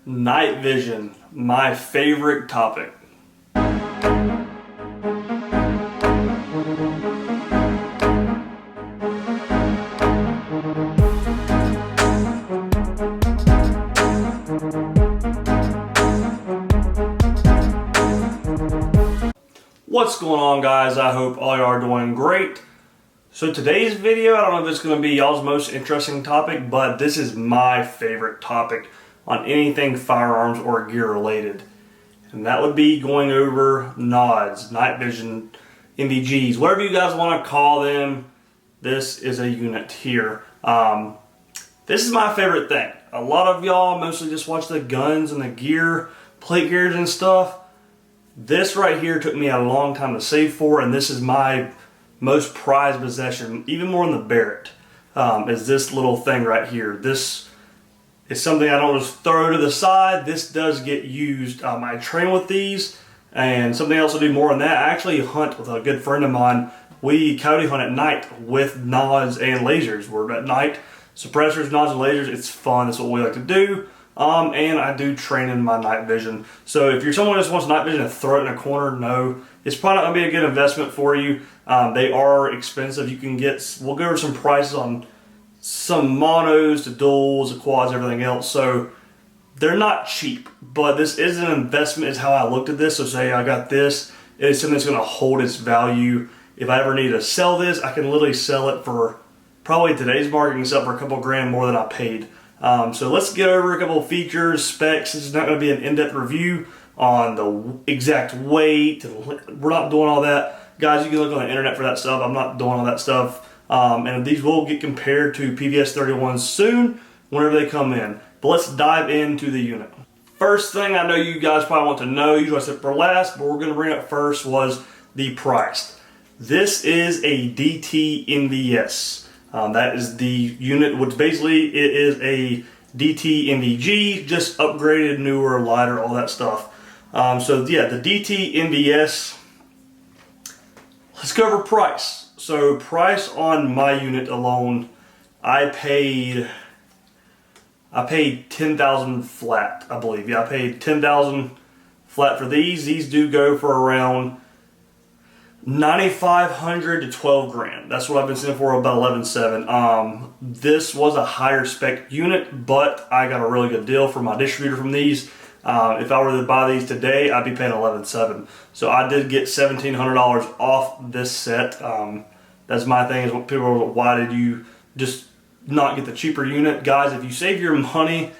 Night vision, my favorite topic. What's going on, guys? I hope all y'all are doing great. So today's video, I don't know if it's going to be y'all's most interesting topic, but this is my favorite topic on anything firearms or gear related. And that would be going over NODs, night vision, NVGs, whatever you guys want to call them. This is a unit here. This is my favorite thing. A lot of y'all mostly just watch the guns and the gear, plate gears and stuff. This right here took me a long time to save for, and this is my most prized possession, even more than the Barrett, is this little thing right here. This is something I don't just throw to the side. This does get used. I train with these, and something else I do more than that. I actually hunt with a good friend of mine. We coyote hunt at night with nods and lasers. We're at night, suppressors, nods, and lasers. It's fun. That's what we like to do. And I do train in my night vision. So if you're someone who just wants night vision and throw it in a corner, no, it's probably not going to be a good investment for you. They are expensive. You can get, we'll go over some prices on some monos, the duals, the quads, everything else. So they're not cheap, but this is an investment is how I looked at this. So say I got this, it is something that's going to hold its value. If I ever need to sell this, I can literally sell it for probably today's market, you can sell it for a couple grand more than I paid. So let's get over a couple of features, specs. This is not going to be an in-depth review on the exact weight. We're not doing all that. Guys, you can look on the internet for that stuff. I'm not doing all that stuff. And these will get compared to PVS 31s soon, whenever they come in. But let's dive into the unit. First thing I know you guys probably want to know, usually I said for last, but we're going to bring up first was the price. This is a DTNVS. That is the unit, which basically it is a DTNVG, just upgraded, newer, lighter, all that stuff. So yeah, the DTNVS, let's go over price. So price on my unit alone, I paid 10,000 flat, I believe. Yeah, I paid 10,000 flat for these. These do go for around 9,500 to 12 grand. That's what I've been seeing for, about 11.7. This was a higher spec unit, but I got a really good deal from my distributor from these. If I were to buy these today, I'd be paying 11.7. So I did get $1,700 off this set. That's my thing, is what people are, why did you just not get the cheaper unit? Guys, if you save your money,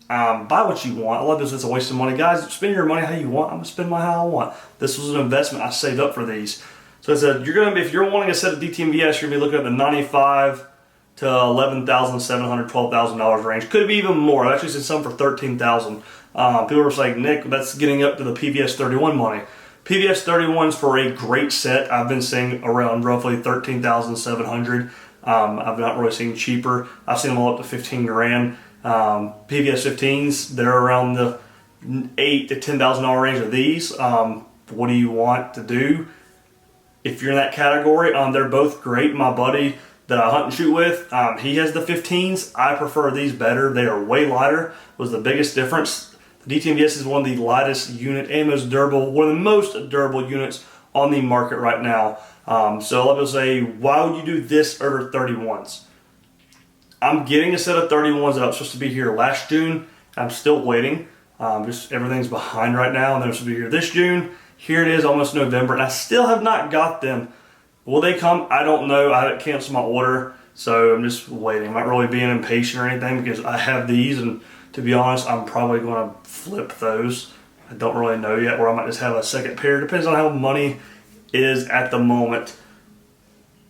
buy what you want. A lot of this is a waste of money. Guys, spend your money how you want. I'm going to spend my how I want. This was an investment I saved up for these. So I said, you're going to be, if you're wanting a set of DTNVS, you're going to be looking at the $95,000 to $11,700, $12,000 range. Could be even more. I actually seen some for $13,000. People were like, Nick, that's getting up to the PVS 31 money. PVS 31s for a great set, I've been seeing around roughly $13,700. I've not really seen cheaper. I've seen them all up to 15 grand. PVS 15s, they're around the $8,000 to $10,000 range of these. What do you want to do? If you're in that category, they're both great. My buddy that I hunt and shoot with, he has the 15s. I prefer these better. They are way lighter, was the biggest difference. The DTNVS is one of the lightest unit and most durable, one of the most durable units on the market right now. So a lot of people say, why would you do this over 31s? I'm getting a set of 31s that I was supposed to be here last June. I'm still waiting. Just everything's behind right now, and they're supposed to be here this June. Here it is, almost November, and I still have not got them. Will they come? I don't know. I haven't canceled my order, so I'm just waiting. I'm not really being impatient or anything because I have these, and to be honest, I'm probably going to flip those. I don't really know yet, or I might just have a second pair. Depends on how money is at the moment.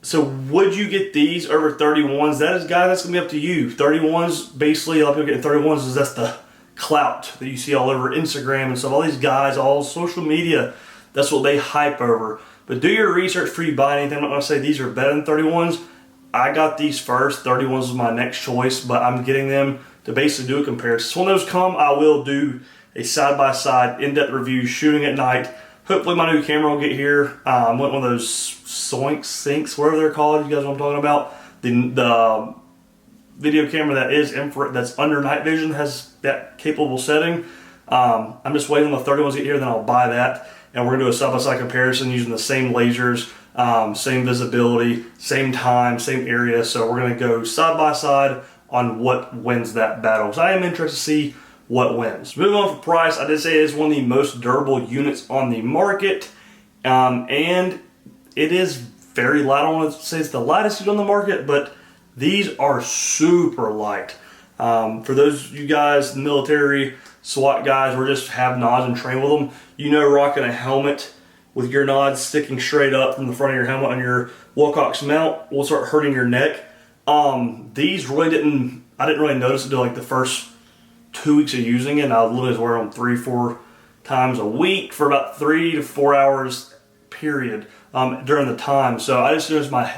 So would you get these over 31s? That is, guys, that's going to be up to you. 31s, basically, a lot of people get 31s is that's the clout that you see all over Instagram and stuff. All these guys, all social media, that's what they hype over. But do your research before you buy anything. I'm not going to say these are better than 31s. I got these first. 31s was my next choice, but I'm getting them to basically do a comparison. So when those come, I will do a side-by-side, in-depth review, shooting at night. Hopefully my new camera will get here. Went one of those sinks, whatever they're called. You guys know what I'm talking about. The video camera that is infrared, that's under night vision, has that capable setting. I'm just waiting on the 31s to get here, then I'll buy that. And we're gonna do a side-by-side comparison using the same lasers, same visibility, same time, same area. So we're gonna go side-by-side on what wins that battle. So I am interested to see what wins. Moving on for price, I did say it is one of the most durable units on the market. And it is very light. I don't want to say it's the lightest unit on the market, but these are super light. For those of you guys, military, SWAT guys, or just have nods and train with them, you know rocking a helmet with your nods sticking straight up from the front of your helmet on your Wilcox mount will start hurting your neck. These really I didn't really notice it until like the first 2 weeks of using it. And I literally was wearing them 3-4 times a week for about 3 to 4 hours period during the time. So I just noticed my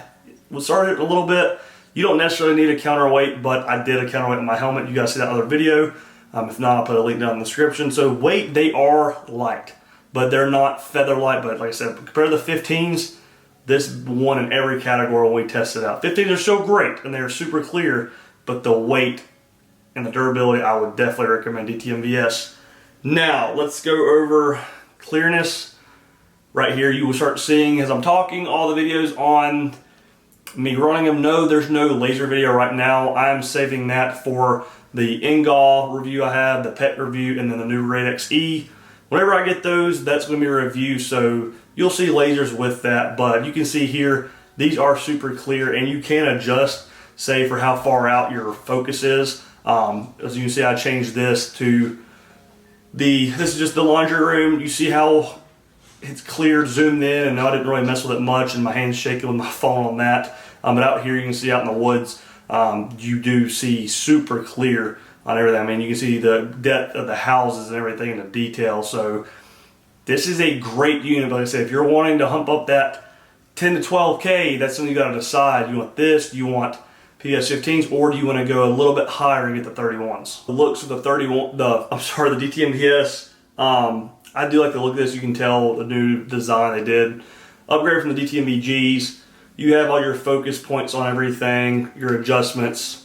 was started a little bit. You don't necessarily need a counterweight, but I did a counterweight in my helmet. You guys see that other video. If not, I'll put a link down in the description. So weight, they are light, but they're not feather light. But like I said, compared to the 15s, this won in every category when we tested it out. 15s are still great, and they're super clear, but the weight and the durability, I would definitely recommend DTNVS. Now, let's go over clearness. Right here, you will start seeing, as I'm talking, all the videos on me running them. No, there's no laser video right now. I'm saving that for the Ingall review I have, the PET review, and then the new Raid XE. Whenever I get those, that's going to be a review, so you'll see lasers with that. But you can see here, these are super clear, and you can adjust, say, for how far out your focus is. As you can see, I changed this to this is just the laundry room. You see how it's clear, zoomed in, and I didn't really mess with it much, and my hand's shaking with my phone on that. But out here, you can see out in the woods, you do see super clear on everything. I mean, you can see the depth of the houses and everything in the detail. So this is a great unit. Like I said, if you're wanting to hump up that 10 to 12K, that's something you got to decide. You want this, do you want PS15s, or do you want to go a little bit higher and get the 31s? The looks of the the DTNVS, I do like the look of this. You can tell the new design they did. Upgrade from the DTNVGs. You have all your focus points on everything, your adjustments.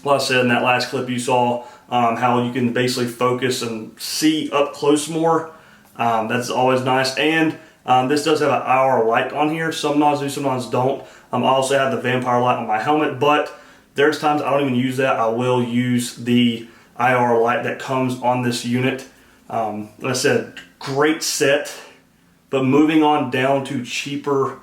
Like I said in that last clip you saw, how you can basically focus and see up close more. That's always nice. And this does have an IR light on here. Some nods do, some nods don't. I also have the vampire light on my helmet, but there's times I don't even use that. I will use the IR light that comes on this unit. Like I said, great set, but moving on down to cheaper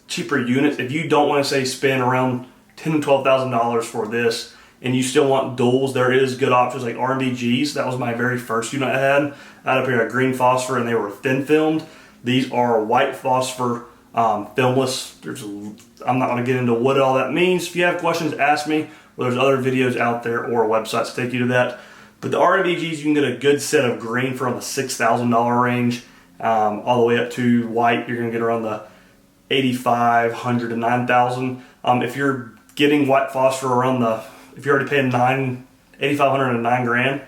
units. If you don't want to say spend around $10,000 to $12,000 for this, and you still want duals, there is good options like RMBGs. That was my very first unit I had. I had up here a green phosphor, and they were thin filmed. These are white phosphor, filmless. I'm not going to get into what all that means. If you have questions, ask me. Well, there's other videos out there or websites to take you to that. But the RMBGs, you can get a good set of green for around the $6,000 range, all the way up to white. You're going to get around the $8,500 to $9,000. If you're getting white phosphor around if you're already paying $8,500 to $9,000,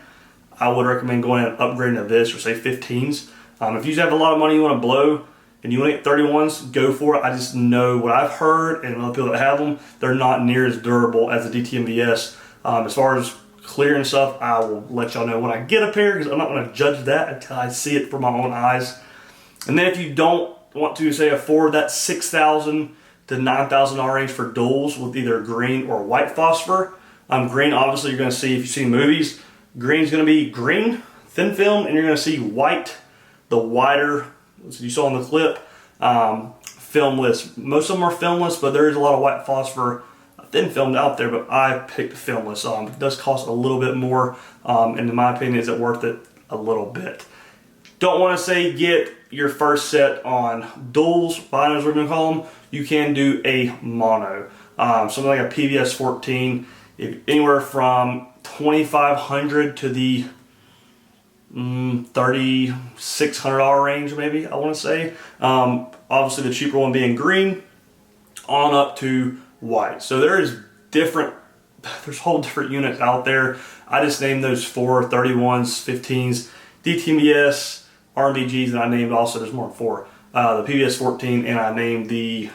I would recommend going and upgrading to this, or say 15s. If you have a lot of money you want to blow and you want to get 31s, go for it. I just know what I've heard, and other people that have them, they're not near as durable as the DTNVS. As far as clear and stuff, I will let y'all know when I get a pair, because I'm not going to judge that until I see it for my own eyes. And then if you don't want to, say, afford that $6,000 to $9,000 range for duals with either green or white phosphor, green, obviously you're going to see, if you see movies, green's going to be green, thin film, and you're going to see white, the wider, as you saw in the clip, filmless. Most of them are filmless, but there is a lot of white phosphor thin filmed out there, but I picked filmless. It does cost a little bit more, and in my opinion, is it worth it? A little bit. Don't want to say get your first set on duals, binos, we're going to call them. You can do a mono. Something like a PVS 14, anywhere from $2,500 to the $3,600 range, maybe, I want to say. Obviously the cheaper one being green, on up to white. So there's whole different units out there. I just named those 4, 31s, 15s, DTNVS, RMBGs, and I named also, there's more than 4, the PVS 14, and I named the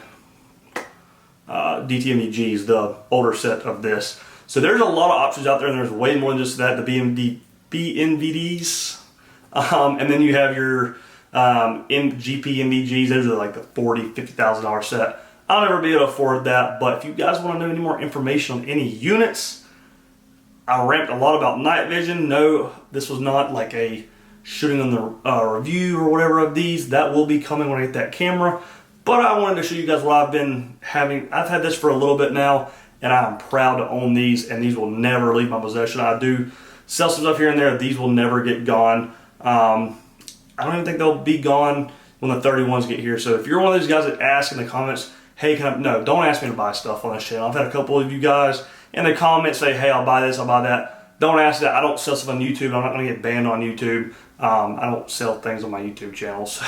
DTNVGs, the older set of this. So there's a lot of options out there, and there's way more than just that, the BNVDs. And then you have your GPNVGs. Those are like the $40,000, $50,000 set. I'll never be able to afford that, but if you guys want to know any more information on any units, I ramped a lot about night vision. No, this was not like a shooting on the review or whatever of these. That will be coming when I get that camera. But I wanted to show you guys what I've been having. I've had this for a little bit now, and I'm proud to own these, and these will never leave my possession. I do sell some stuff here and there. These will never get gone. I don't even think they'll be gone when the 31s get here. So if you're one of those guys that ask in the comments, hey, no, don't ask me to buy stuff on this channel. I've had a couple of you guys in the comments say, hey, I'll buy this, I'll buy that. Don't ask that. I don't sell stuff on YouTube. I'm not going to get banned on YouTube. I don't sell things on my YouTube channel, so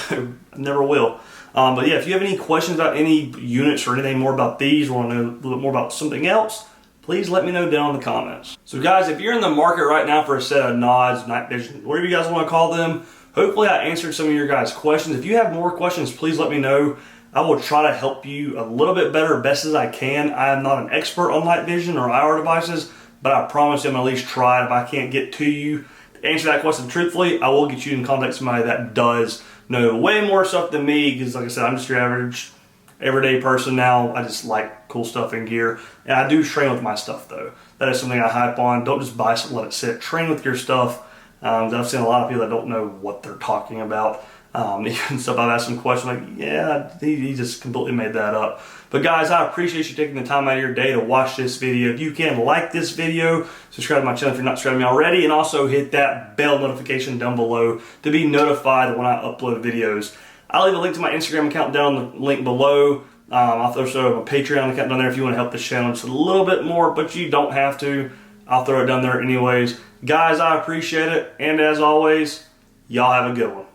I never will. But yeah, if you have any questions about any units or anything more about these, or want to know a little bit more about something else, please let me know down in the comments. So guys, if you're in the market right now for a set of nods, night vision, whatever you guys want to call them, hopefully I answered some of your guys' questions. If you have more questions, please let me know. I will try to help you a little bit better, best as I can. I am not an expert on night vision or IR devices, but I promise you I'm going to at least try. If I can't get to you to answer that question truthfully, I will get you in contact with somebody that does know way more stuff than me, because like I said, I'm just your average everyday person now. I just like cool stuff and gear, and I do train with my stuff though. That is something I hype on. Don't just buy something, let it sit. Train with your stuff. I've seen a lot of people that don't know what they're talking about. Even stuff I've asked some questions like, yeah, he just completely made that up. But guys, I appreciate you taking the time out of your day to watch this video. If you can, like this video, subscribe to my channel if you're not subscribed to me already, and also hit that bell notification down below to be notified when I upload videos. I'll leave a link to my Instagram account down in the link below. I'll throw a Patreon account down there if you want to help this channel just a little bit more, but you don't have to. I'll throw it down there anyways. Guys, I appreciate it, and as always, y'all have a good one.